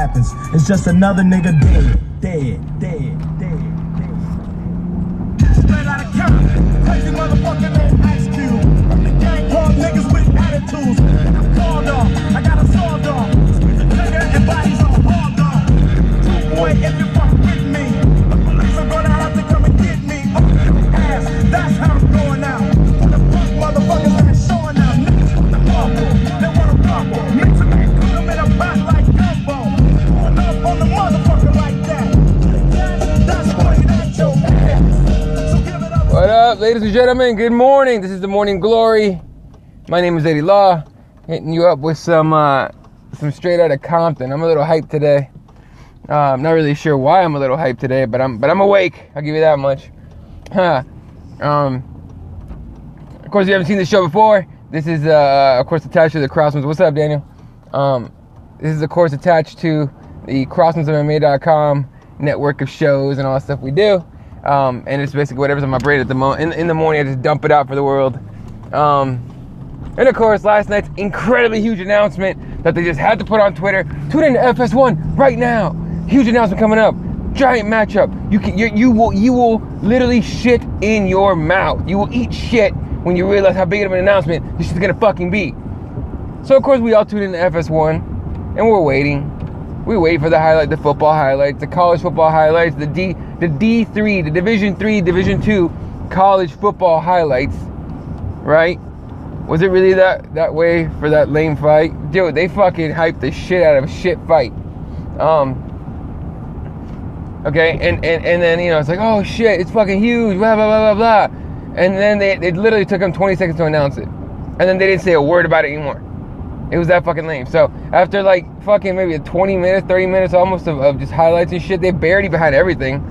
happens. It's just another nigga dead. Straight out of Canada, crazy motherfucker named Ice Cube. The gang called niggas with attitudes. I'm called off, I got a sword off. Nigga and bodies on hard off. 2 boy, if you fuck with me, the police are gonna have to come and get me. Ass, that's how I'm going out. The fuck motherfuckers ain't showing out. Niggas want the bubble, they want a rumble. Mix them and put them in a pot like gumbo. Pull up on the motherfucker like that. That's pointed at your ass. What up, ladies and gentlemen? Good morning. This is the Morning Glory. My name is Eddie Law, hitting you up with some straight out of Compton. I'm a little hyped today. I'm not really sure why I'm a little hyped today, but I'm awake. I'll give you that much. Of course, you haven't seen this show before. This is, of course, attached to the Crosswinds. What's up, Daniel? This is, of course, attached to the CrosswindsMMA.com network of shows and all the stuff we do. And it's basically whatever's on my brain at the moment. In the morning, I just dump it out for the world. And of course, last night's incredibly huge announcement that they just had to put on Twitter. Tune into FS1 right now. Huge announcement coming up. Giant matchup. You will literally shit in your mouth. You will eat shit when you realize how big of an announcement this shit's gonna fucking be. So of course we all tune into FS1, and we're waiting. We wait for the football highlights, the college football highlights, the D3, the Division 3, Division 2 college football highlights, right? Was it really that way for that lame fight? Dude, they fucking hyped the shit out of a shit fight. Okay, and then, you know, it's like, oh shit, it's fucking huge, blah, blah, blah, blah, blah. And then they literally took them 20 seconds to announce it. And then they didn't say a word about it anymore. It was that fucking lame. So after like fucking maybe 20 minutes, 30 minutes almost of just highlights and shit, they buried behind everything.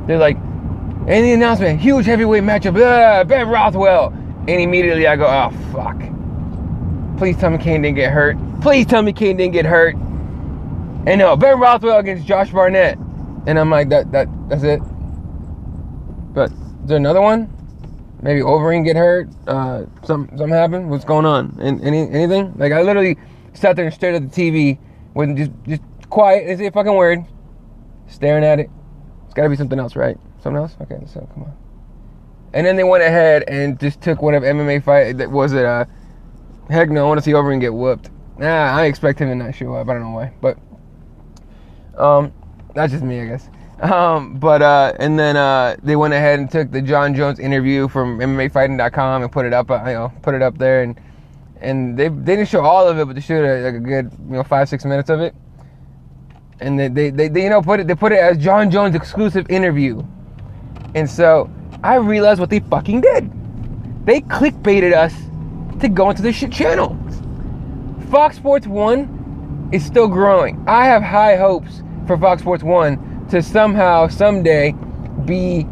They're like, and the announcement, huge heavyweight matchup, Ben Rothwell. And immediately I go, oh fuck. Please tell me Kane didn't get hurt. Please tell me Kane didn't get hurt. And no, Ben Rothwell against Josh Barnett. And I'm like, that's it. But is there another one? Maybe Overeem get hurt? Something happened? What's going on? Anything? Like, I literally sat there and stared at the TV with just quiet, didn't say a fucking word, staring at it. It's got to be something else, right? Something else? Okay, so come on. And then they went ahead and just took one of MMA fight. That was it. Heck no, I want to see Overeem get whooped. Nah, I expect him to not show up. I don't know why, but that's just me, I guess. And then they went ahead and took the John Jones interview from MMAfighting.com and put it up, put it up there, and they didn't show all of it, but they showed like a good 5-6 minutes of it, and they put it as John Jones exclusive interview, and so I realized what they fucking did. They clickbaited us to go into the shit channel. Fox Sports 1 is still growing. I have high hopes for Fox Sports 1 to somehow, someday, be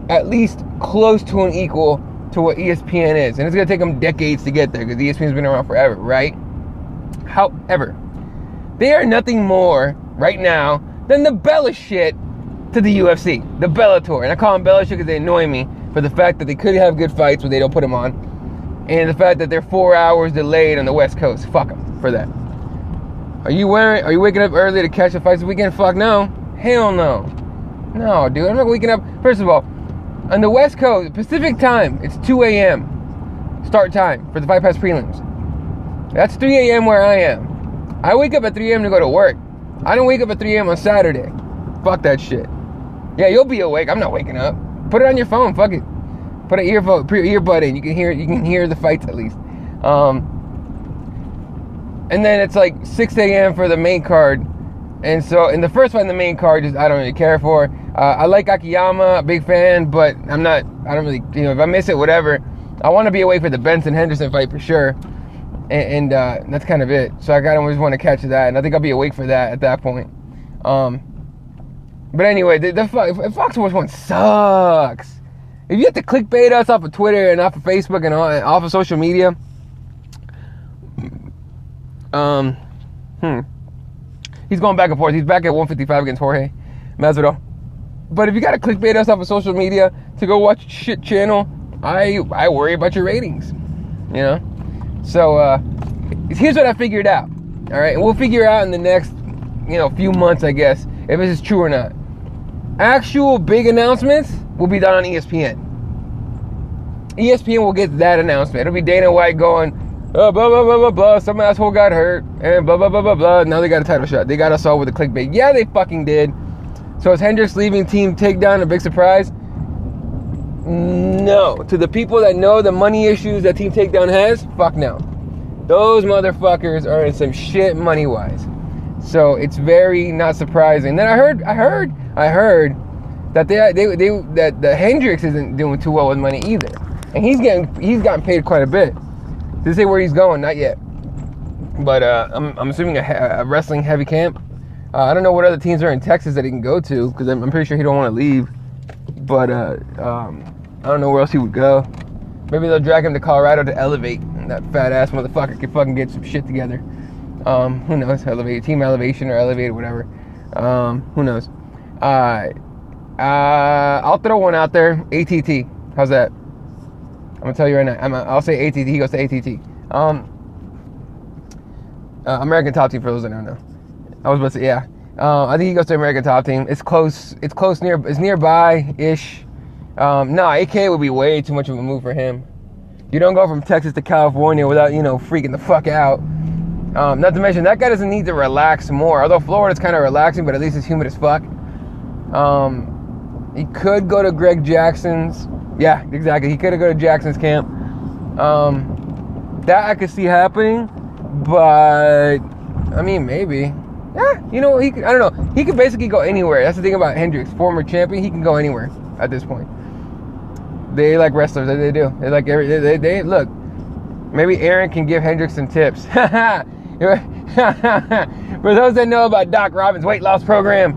at least close to an equal to what ESPN is. And it's going to take them decades to get there, because ESPN's been around forever, right? However, they are nothing more, right now, than the Bella shit to the UFC. The Bellator. And I call them Bella shit because they annoy me for the fact that they could have good fights, but they don't put them on. And the fact that they're 4 hours delayed on the West Coast. Fuck them for that. Are you waking up early to catch the fights this weekend? Fuck no. Hell no. No, dude, I'm not waking up. First of all, on the West Coast, Pacific time, it's 2 a.m. start time for the Fight Pass prelims. That's 3 a.m. where I am. I wake up at 3 a.m. to go to work. I don't wake up at 3 a.m. on Saturday. Fuck that shit. Yeah, you'll be awake. I'm not waking up. Put it on your phone. Fuck it. Put an earbud in. You can hear the fights at least. And then it's like 6 a.m. for the main card. And so, in the first fight in the main card, I don't really care for. I like Akiyama, big fan, but I don't really, if I miss it, whatever. I want to be awake for the Benson-Henderson fight for sure. And that's kind of it. So I kind of always want to catch that, and I think I'll be awake for that at that point. But anyway, the Fox Sports 1 sucks. If you have to clickbait us off of Twitter and off of Facebook and off of social media, he's going back and forth. He's back at 155 against Jorge Masvidal. But if you got to clickbait us off of social media to go watch shit channel, I worry about your ratings, So here's what I figured out. All right, and we'll figure out in the next, few months, I guess, if this is true or not. Actual big announcements will be done on ESPN. ESPN will get that announcement. It'll be Dana White going, blah, blah, blah, blah, blah, some asshole got hurt, and blah, blah, blah, blah, blah. Now they got a title shot. They got us all with the clickbait. Yeah, they fucking did. So is Hendricks leaving Team Takedown a big surprise? No. To the people that know the money issues that Team Takedown has, fuck no. Those motherfuckers are in some shit money-wise. So it's very not surprising. Then I heard that that the Hendricks isn't doing too well with money either. And he's gotten paid quite a bit. To say where he's going, not yet. But I'm assuming a wrestling heavy camp. I don't know what other teams are in Texas that he can go to, because I'm pretty sure he don't want to leave. But I don't know where else he would go. Maybe they'll drag him to Colorado to elevate. And that fat ass motherfucker can fucking get some shit together. Who knows? Team elevation or elevate, whatever. Who knows? I'll throw one out there. ATT. How's that? I'm gonna tell you right now. I'll say ATT. He goes to ATT. American Top Team, for those that don't know. I was about to say, yeah. I think he goes to American Top Team. It's close. It's nearby-ish. No, AK would be way too much of a move for him. You don't go from Texas to California without, freaking the fuck out. Not to mention, that guy doesn't need to relax more. Although Florida's kind of relaxing, but at least it's humid as fuck. He could go to Greg Jackson's. Yeah, exactly. He could have go to Jackson's camp. That I could see happening, but I mean, maybe. Yeah, I don't know. He could basically go anywhere. That's the thing about Hendricks, former champion. He can go anywhere at this point. They like wrestlers. They do. They like they look. Maybe Aaron can give Hendricks some tips. For those that know about Doc Robbins' weight loss program,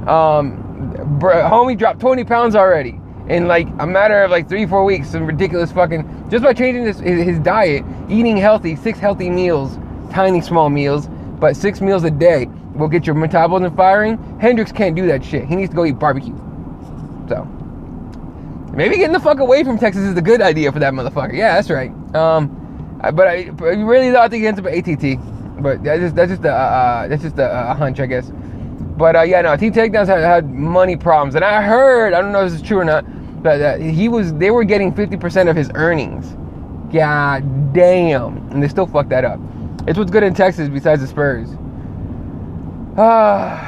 homie dropped 20 pounds already in like a matter of like 3-4 weeks. Some ridiculous fucking, just by changing his diet, eating healthy, 6 healthy meals, tiny small meals, but 6 meals a day will get your metabolism firing. Hendricks can't do that shit. He needs to go eat barbecue. So maybe getting the fuck away from Texas is a good idea for that motherfucker. Yeah, that's right. But I really thought he ends up at ATT. But that's just a hunch, I guess. But yeah, no, Team Takedowns had money problems, and I heard, I don't know if this is true or not, but they were getting 50% of his earnings. God damn, and they still fucked that up. It's what's good in Texas besides the Spurs.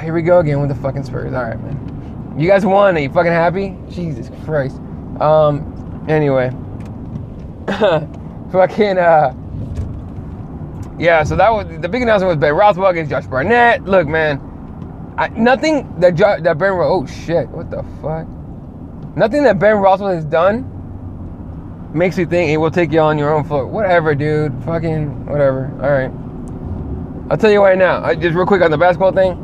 Here we go again with the fucking Spurs. All right, man. You guys won. Are you fucking happy? Jesus Christ. Anyway. Fucking, yeah, so that was, the big announcement was Ben Roethlisberger against Josh Barnett. Look, man, nothing that Ben, oh shit, what the fuck? Nothing that Ben Roethlisberger has done makes you think, hey, we'll take you on your own foot. Whatever, dude, fucking, whatever, all right. I'll tell you right now, just real quick on the basketball thing,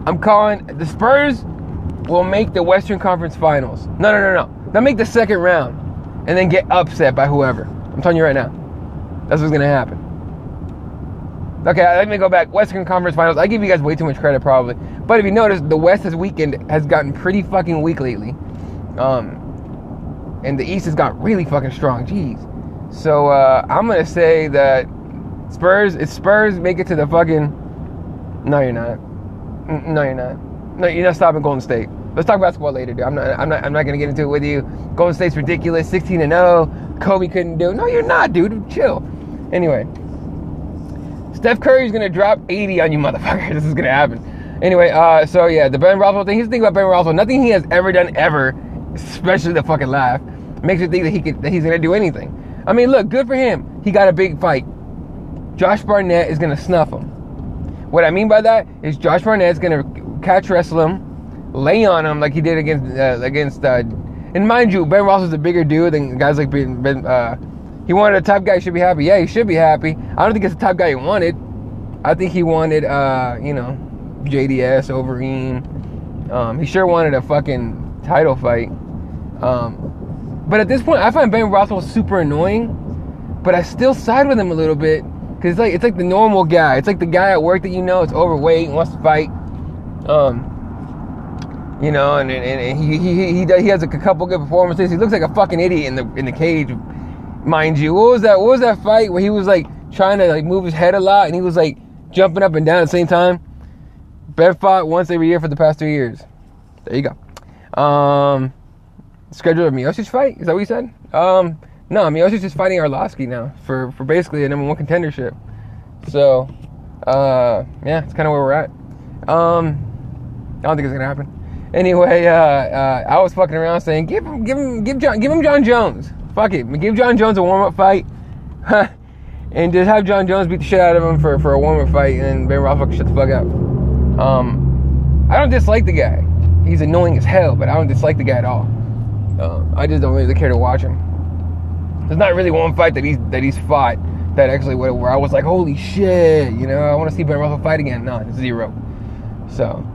I'm calling, the Spurs will make the Western Conference Finals. No. They'll make the second round and then get upset by whoever. I'm telling you right now. That's what's going to happen. Okay, let me go back. Western Conference Finals. I give you guys way too much credit, probably. But if you notice, the West this weekend has gotten pretty fucking weak lately. And the East has got really fucking strong. Jeez. So, I'm going to say that Spurs make it to the fucking... No, you're not. No, you're not. No, you're not stopping Golden State. Let's talk basketball later, dude. I'm not gonna get into it with you. Golden State's ridiculous. 16-0. Kobe couldn't do it. No, you're not, dude. Chill. Anyway, Steph Curry's gonna drop 80 on you, motherfucker. This is gonna happen. Anyway, so yeah, the Ben Roethlisberger thing. Here's the thing about Ben Roethlisberger. Nothing he has ever done ever, especially the fucking laugh, makes you think that he's gonna do anything. I mean, look, good for him. He got a big fight. Josh Barnett is gonna snuff him. What I mean by that is Josh Barnett's gonna catch wrestle him, lay on him like he did against and mind you, Ben Roethlisberger's a bigger dude than guys like Ben. He wanted a top guy. He should be happy. Yeah, he should be happy. I don't think it's the top guy he wanted. I think he wanted JDS, Overeem. He sure wanted a fucking title fight. But at this point, I find Ben Roethlisberger super annoying. But I still side with him a little bit because it's like the normal guy. It's like the guy at work that it's overweight and wants to fight. And he has a couple good performances. He looks like a fucking idiot in the cage, mind you. What was that fight where he was like trying to like move his head a lot, and he was like jumping up and down at the same time. Ben fought once every year for the past 3 years. There you go. Schedule a Miocic fight? Is that what you said? No, Miocic is fighting Arlovski now for basically a number 1 contendership. So, yeah, it's kind of where we're at. I don't think it's gonna happen. Anyway, I was fucking around saying give him John Jones. Fuck it, give John Jones a warm-up fight, and just have John Jones beat the shit out of him for a warm-up fight, and then Ben Roethlisberger shut the fuck up. I don't dislike the guy. He's annoying as hell, but I don't dislike the guy at all. I just don't really care to watch him. There's not really one fight that he's fought that actually where I was like, holy shit, you know, I want to see Ben Roethlisberger fight again. No, it's 0. So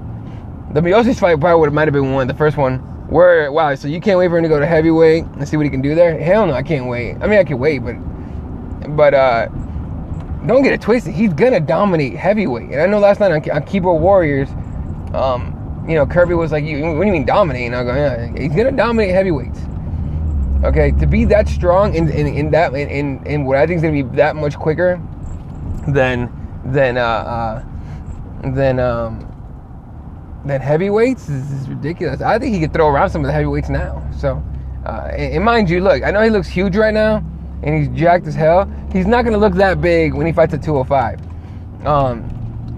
the Miocic fight probably might have been one. The first one where wow, so you can't wait for him to go to heavyweight and see what he can do there? Hell no, I can't wait. I mean, I can wait, but don't get it twisted. He's gonna dominate heavyweight. And I know last night on Keyboard Warriors, you know, Kirby was like, what do you mean dominate? And I go, yeah, he's gonna dominate heavyweights. Okay, to be that strong in what I think is gonna be that much quicker than heavyweights is ridiculous. I think he could throw around some of the heavyweights now. So, and mind you, look, I know he looks huge right now, and he's jacked as hell. He's not gonna look that big when he fights at 205.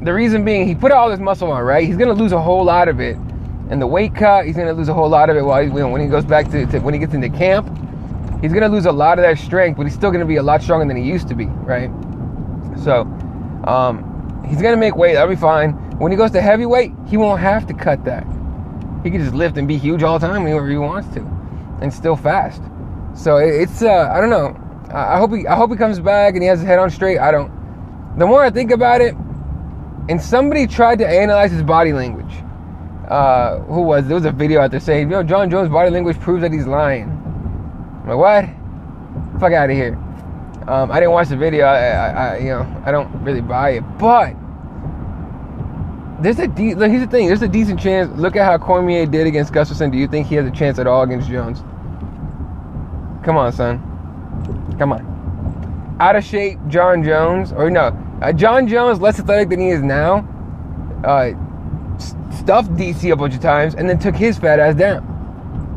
The reason being, he put all his muscle on, right? He's gonna lose a whole lot of it in the weight cut. He's gonna lose a whole lot of it when he goes back to when he gets into camp. He's gonna lose a lot of that strength, but he's still gonna be a lot stronger than he used to be, right? So, he's gonna make weight. That'll be fine. When he goes to heavyweight, he won't have to cut that. He can just lift and be huge all the time whenever he wants to, and still fast. So it's I don't know. I hope he comes back and he has his head on straight. I don't. The more I think about it, and somebody tried to analyze his body language. Who was? There was a video out there saying, "Yo, John Jones' body language proves that he's lying." I'm like, what? Fuck out of here. I didn't watch the video. I don't really buy it. But here's the thing. There's a decent chance. Look at how Cormier did against Gustafsson. Do you think he has a chance at all against Jones? Come on, son. Come on. Out of shape John Jones, or no, John Jones less athletic than he is now. Stuffed DC a bunch of times and then took his fat ass down.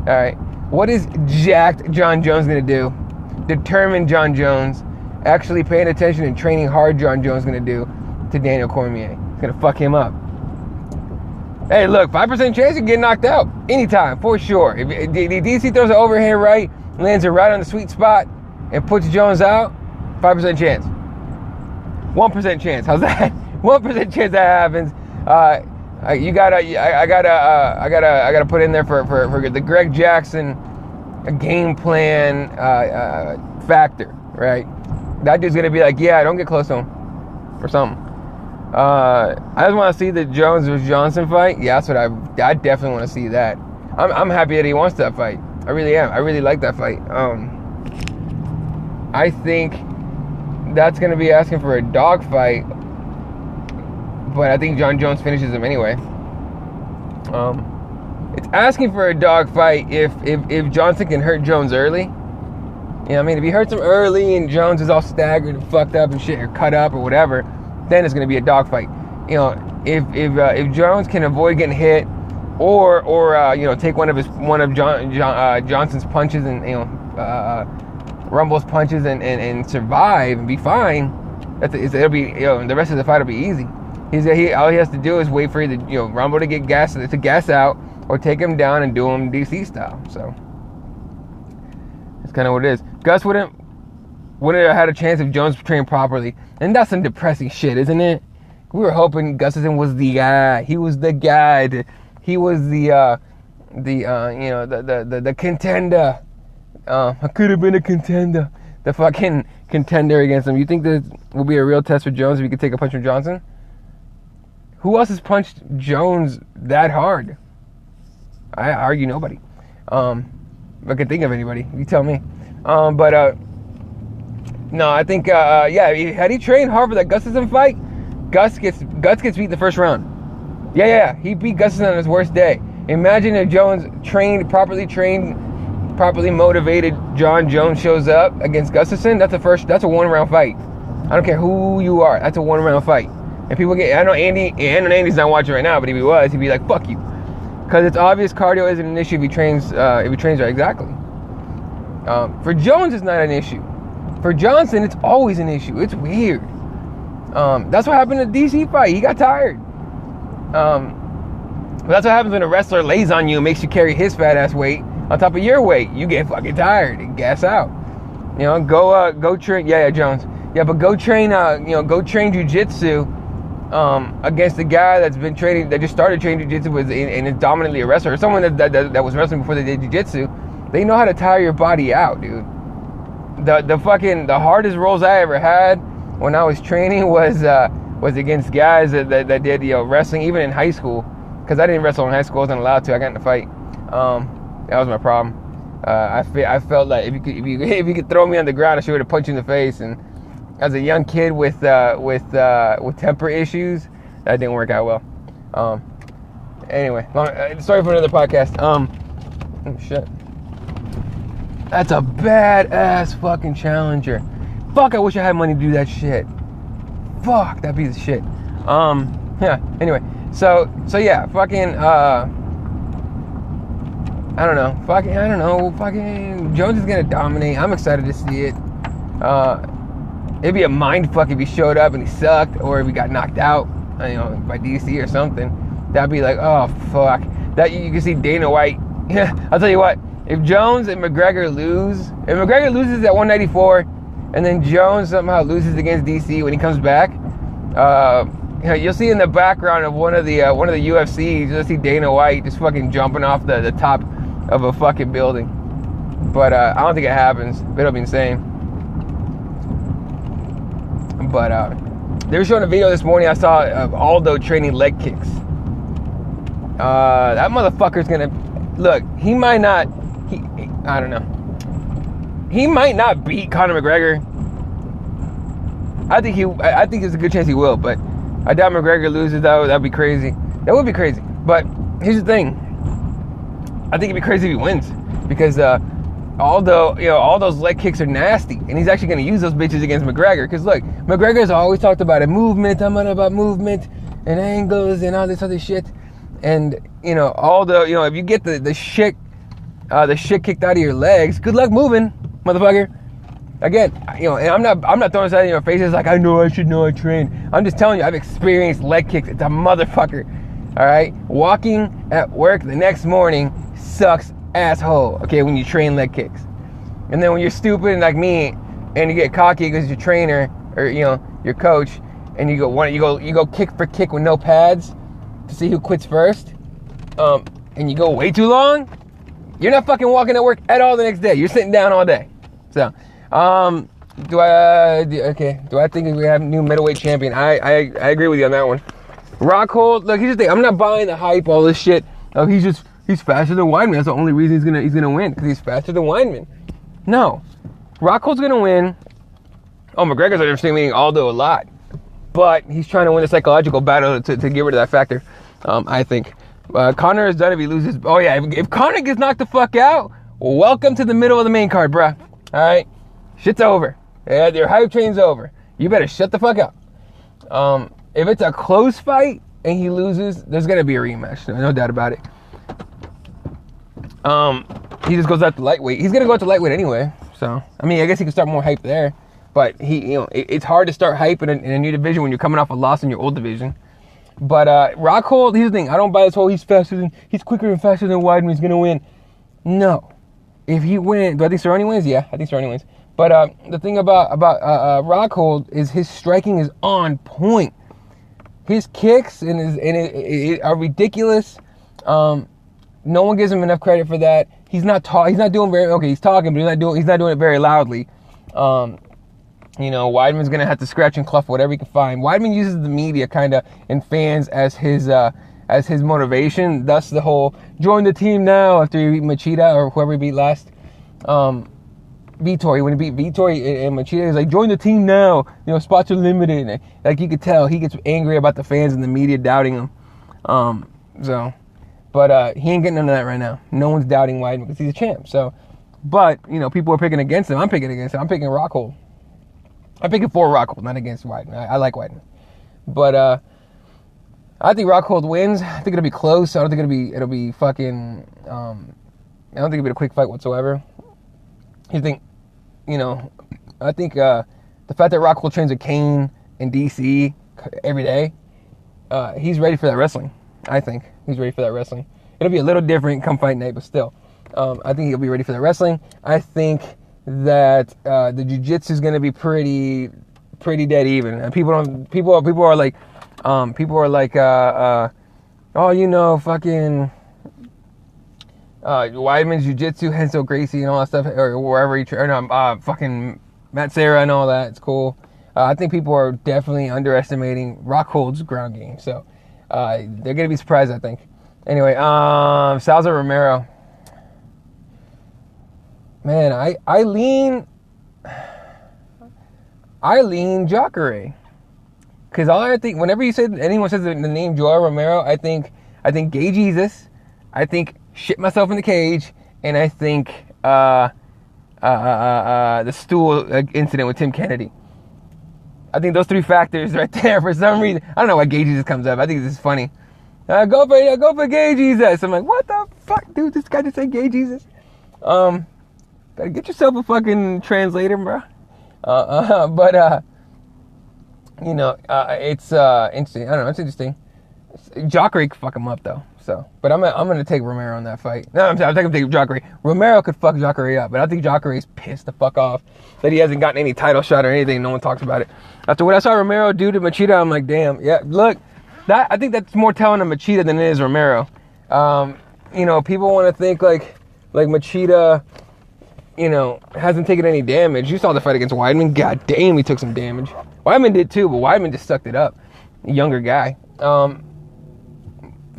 All right. What is jacked John Jones gonna do? Determined John Jones, actually paying attention and training hard John Jones gonna do to Daniel Cormier? It's gonna fuck him up. Hey, look, 5% chance you get knocked out anytime, for sure. If DC throws an overhand right, lands it right on the sweet spot, and puts Jones out, 5% chance. 1% chance. How's that? 1% chance that happens. I gotta put in there for the Greg Jackson game plan factor, right? That dude's gonna be like, yeah, don't get close to him or something. I just want to see the Jones vs. Johnson fight. Yeah, that's what I definitely want to see that. I'm happy that he wants that fight. I really am. I really like that fight. I think that's gonna be asking for a dog fight. But I think John Jones finishes him anyway. It's asking for a dog fight if Johnson can hurt Jones early. You know what I mean? If he hurts him early and Jones is all staggered and fucked up and shit, or cut up or whatever, then it's gonna be a dog fight. You know, if Jones can avoid getting hit, or you know, take one of Johnson's punches and Rumble's punches and survive and be fine, it'll be, you know, the rest of the fight will be easy. All he has to do is wait for either, you know, Rumble to get gas out, or take him down and do him DC style. So that's kind of what it is. Gus wouldn't have had a chance if Jones trained properly, and that's some depressing shit, isn't it? We were hoping Gustafsson was the guy. He was the guy. He was the contender. I could have been a contender. The fucking contender against him. You think this will be a real test for Jones if he could take a punch from Johnson? Who else has punched Jones that hard? I argue nobody. I can think of anybody. You tell me. No, I think had he trained hard for that Gustafsson fight, Gus gets beat the first round. Yeah, he beat Gustafsson on his worst day. Imagine if Jones properly motivated John Jones shows up against Gustafsson. That's a 1 round fight. I don't care who you are. That's a 1-round fight. And people get, I know Andy's not watching right now, but if he was, he'd be like, fuck you. Because it's obvious cardio isn't an issue if he trains right. Exactly. For Jones, it's not an issue. For Johnson, it's always an issue. It's weird. That's what happened in the DC fight. He got tired. That's what happens when a wrestler lays on you and makes you carry his fat ass weight on top of your weight. You get fucking tired and gas out. You know, go train. Yeah, Jones. Yeah, but go train. Go train jujitsu against a guy that's been training, that just started training jiu-jitsu and is dominantly a wrestler, or someone that was wrestling before they did jiu-jitsu. They know how to tire your body out, dude. The hardest rolls I ever had when I was training was against guys that did wrestling even in high school, because I didn't wrestle in high school. I wasn't allowed to. I got in a fight. That was my problem. I felt like if you could throw me on the ground, I should have punched you in the face. And as a young kid with temper issues, that didn't work out well. Anyway, sorry for another podcast. Oh shit. That's a badass fucking challenger. Fuck, I wish I had money to do that shit. Fuck, that piece of shit. Yeah. Anyway, so yeah, fucking I don't know. Fucking Jones is gonna dominate. I'm excited to see it. It'd be a mind fuck if he showed up and he sucked, or if he got knocked out, by DC or something. That'd be like, oh fuck. That you can see Dana White. Yeah, I'll tell you what. If Jones and McGregor loses at 194, and then Jones somehow loses against DC when he comes back, you'll see in the background of one of the UFCs, you'll see Dana White just fucking jumping off the top of a fucking building. But I don't think it happens. It'll be insane. But they were showing a video this morning I saw of Aldo training leg kicks. That motherfucker's gonna look. He might not. I don't know. He might not beat Conor McGregor. I think there's a good chance he will, but I doubt McGregor loses. That'd be crazy. That would be crazy. But here's the thing. I think it'd be crazy if he wins, because Aldo's leg kicks are nasty, and he's actually going to use those bitches against McGregor. Because look, McGregor's always talked about it, movement. I'm on about movement and angles and all this other shit. And Aldo, if you get the shit kicked out of your legs, good luck moving, motherfucker. Again, and I'm not throwing this in your faces like I should know I train. I'm just telling you, I've experienced leg kicks. It's a motherfucker. All right, walking at work the next morning sucks, asshole. Okay, when you train leg kicks, and then when you're stupid like me and you get cocky because your trainer or your coach, and you go kick for kick with no pads to see who quits first, and you go way too long, you're not fucking walking at work at all the next day. You're sitting down all day. So, do I think we have a new middleweight champion? I agree with you on that one. Rockhold, look, here's the thing. I'm not buying the hype, all this shit. Oh, he's faster than Weidman. That's the only reason he's gonna win, because he's faster than Weidman. No, Rockhold's gonna win. Oh, McGregor's underestimating Aldo a lot, but he's trying to win a psychological battle to get rid of that factor. I think Conor is done if he loses. Oh yeah, if Conor gets knocked the fuck out, welcome to the middle of the main card, bruh. All right, shit's over. Yeah, your hype train's over. You better shut the fuck up. If it's a close fight and he loses, there's gonna be a rematch. No doubt about it. He just goes out to lightweight. He's gonna go out to lightweight anyway. So I guess he can start more hype there. But it's hard to start hype in a new division when you're coming off a loss in your old division. But Rockhold, here's the thing. I don't buy this whole he's quicker and faster than Weidman. He's gonna win. No. If he wins, do I think Cerrone wins? Yeah, I think Cerrone wins. But the thing about Rockhold is his striking is on point. His kicks are ridiculous. No one gives him enough credit for that. He's not doing very okay. He's talking, but he's not doing it very loudly. Weidman's gonna have to scratch and claw whatever he can find. Weidman uses the media kind of and fans as his motivation. Thus the whole join the team now after he beat Machida or whoever he beat last. Vittori, when he beat Vittori and Machida, he's like, join the team now. Spots are limited. And, like, you could tell he gets angry about the fans and the media doubting him. But he ain't getting none of that right now. No one's doubting Weidman because he's a champ. So, but people are picking against him. I'm picking against him. I'm picking Rockhold. I'm picking for Rockhold, not against Weidman. I like Weidman, but I think Rockhold wins. I think it'll be close. I don't think it'll be fucking. I don't think it'll be a quick fight whatsoever. I think the fact that Rockhold trains with Kane in DC every day, he's ready for that wrestling. I think he's ready for that wrestling. It'll be a little different come fight night, but still, I think he'll be ready for that wrestling. I think that the jiu-jitsu is going to be pretty dead even. And people are like, fucking Weidman's jiu-jitsu, Henso Gracie and all that stuff, or wherever he fucking Matt Serra and all that. It's cool. I think people are definitely underestimating Rockhold's ground game. So they're going to be surprised, I think. Anyway, Salazar Romero. Man, I lean Jacare. Because all I think, whenever anyone says the name Joel Romero, I think Gay Jesus, I think shit myself in the cage, and I think the stool incident with Tim Kennedy. I think those three factors right there, for some reason, I don't know why Gay Jesus comes up. I think this is funny. Go for Gay Jesus. I'm like, what the fuck, dude? This guy just said Gay Jesus. Better get yourself a fucking translator, bro. It's interesting. I don't know. It's interesting. Jacare could fuck him up though. So, but I'm gonna take Romero on that fight. No, I'm taking Jacare. Romero could fuck Jacare up, but I think Jacare's pissed the fuck off that he hasn't gotten any title shot or anything. No one talks about it. After what I saw Romero do to Machida, I'm like, damn. Yeah, look, I think that's more telling of Machida than it is Romero. People want to think like Machida, hasn't taken any damage. You saw the fight against Weidman. God damn, he took some damage. Weidman did too, but Weidman just sucked it up. Younger guy.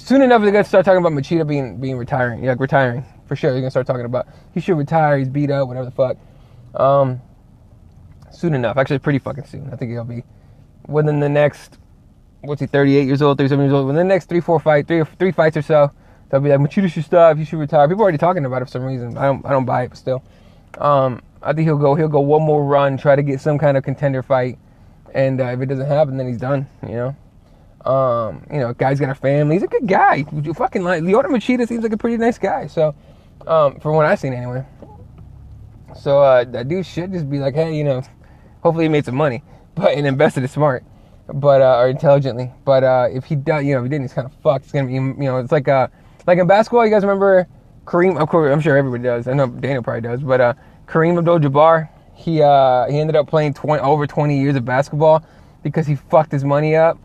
Soon enough, they're gonna start talking about Machida being retiring. Yeah, like retiring for sure. They're gonna start talking about he should retire. He's beat up, whatever the fuck. Soon enough, actually, pretty fucking soon. I think he'll be within the next. What's he? 38 years old, 37 years old. Within the next three fights or so, they'll be like Machida should stop. He should retire. People are already talking about it for some reason. I don't buy it, but still. I think he'll go one more run, try to get some kind of contender fight, and if it doesn't happen, then he's done. Guy's got a family. He's a good guy. You fucking like Lyoto Machida seems like a pretty nice guy. So, from what I've seen anyway. So that dude should just be like, hey, hopefully he made some money, and invested it smart, or intelligently. But if he does, if he didn't, he's kind of fucked. It's gonna be, it's like in basketball. You guys remember Kareem? Of course, I'm sure everybody does. I know Daniel probably does. But Kareem Abdul-Jabbar, he ended up playing over 20 years of basketball because he fucked his money up.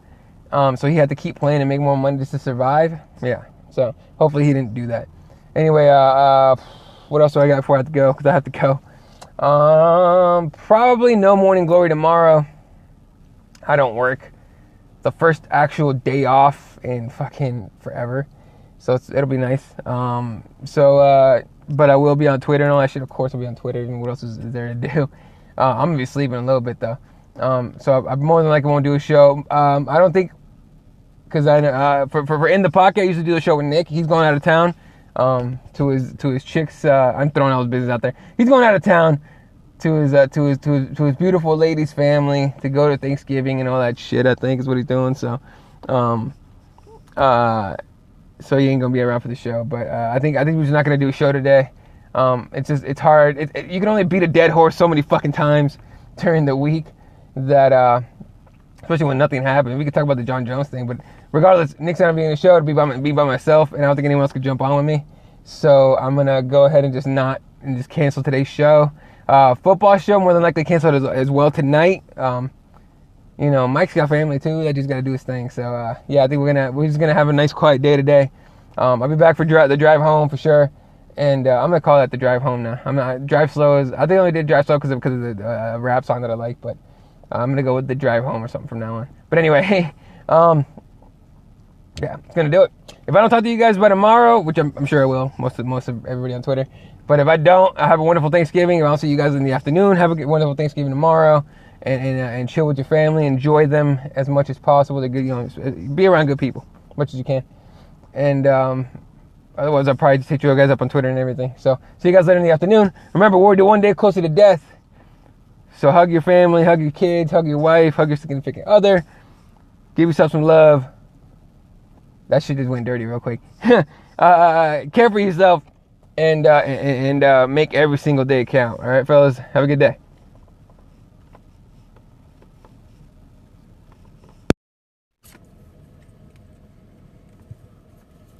So he had to keep playing and make more money just to survive. Yeah. So hopefully he didn't do that. Anyway, what else do I got before I have to go? Because I have to go. Probably no Morning Glory tomorrow. I don't work. The first actual day off in fucking forever. So it'll be nice. But I will be on Twitter and all that shit. Of course I'll be on Twitter. And what else is there to do? I'm going to be sleeping a little bit though. So I more than likely won't do a show. I don't think, because for In the Pocket, I usually do a show with Nick. He's going out of town to his chicks. I'm throwing all his business out there. He's going out of town to his beautiful lady's family to go to Thanksgiving and all that shit. I think is what he's doing. So, so he ain't gonna be around for the show. But I think we're just not gonna do a show today. It's hard. You can only beat a dead horse so many fucking times during the week that especially when nothing happens. We could talk about the John Jones thing, but regardless, Nick's not being on the show. It'll be by myself, and I don't think anyone else could jump on with me. So I'm gonna go ahead and just cancel today's show. Football show more than likely canceled as well tonight. Mike's got family too. That just got to do his thing. So yeah, I think we're just gonna have a nice quiet day today. I'll be back for the drive home for sure, and I'm gonna call that the drive home now. I'm not drive slow. I think I only did drive slow because of the rap song that I like, but I'm gonna go with the drive home or something from now on. But anyway, yeah, it's gonna do it. If I don't talk to you guys by tomorrow, which I'm sure I will, most of everybody on Twitter. But if I don't, I have a wonderful Thanksgiving. I'll see you guys in the afternoon. Have a wonderful Thanksgiving tomorrow, and chill with your family. Enjoy them as much as possible. Be around good people as much as you can. And otherwise, I'll probably just hit you guys up on Twitter and everything. So see you guys later in the afternoon. Remember, we're one day closer to death. So hug your family, hug your kids, hug your wife, hug your significant other. Give yourself some love. That shit just went dirty real quick. Care for yourself and make every single day count. All right, fellas, have a good day.